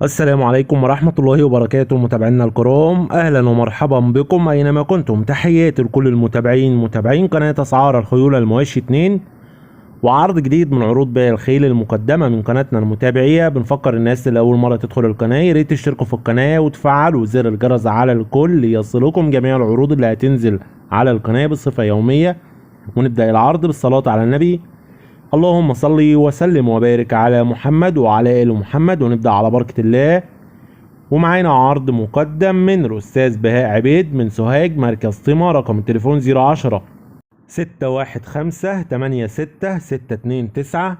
السلام عليكم ورحمة الله وبركاته متابعينا الكرام، أهلا ومرحبا بكم أينما كنتم. تحياتي لكل متابعين قناة أسعار الخيول المواشي 2 وعرض جديد من عروض بيع الخيل المقدمة من قناتنا المتابعية. بنفكر الناس اللي أول مرة تدخل القناة ياريت تشتركوا في القناة وتفعلوا زر الجرس على الكل ليصلكم جميع العروض اللي هتنزل على القناة بصفة يومية. ونبدأ العرض بالصلاة على النبي. اللهم صل وسلم وبارك على محمد وعلى آل محمد. ونبدأ على بركة الله. ومعانا عرض مقدم من الأستاذ بهاء عبيد من سوهاج مركز طمة. رقم التليفون 010 615 86 629.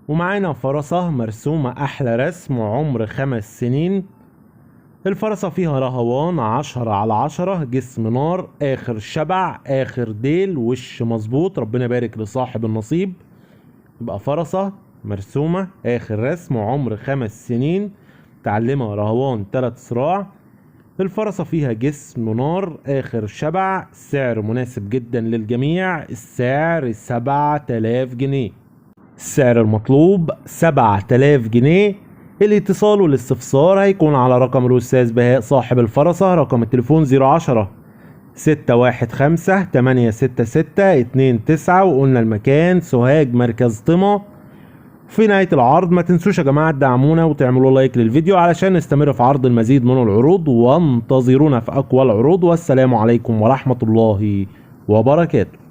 ومعانا فرسة مرسومة أحلى رسم وعمر 5 سنين. الفرسة فيها رهوان 10/10، جسم نار، آخر شبع، آخر ديل، وش مظبوط. ربنا يبارك لصاحب النصيب. يبقى فرسة مرسومة آخر رسم وعمر 5 سنين، تعلمها رهوان 3 صراع. الفرسة فيها جسم نار، آخر شبع، سعر مناسب جدا للجميع. السعر 7000 جنيه. السعر المطلوب 7000 جنيه. الاتصال والاستفسار هيكون على رقم الأستاذ بهاء صاحب الفرسة. رقم التليفون 010 615 866 29. وقلنا المكان سوهاج مركز طمة. في نهاية العرض ما تنسوش يا جماعة تدعمونا وتعملوا لايك للفيديو علشان نستمر في عرض المزيد من العروض، وانتظرونا في أقوى العروض. والسلام عليكم ورحمة الله وبركاته.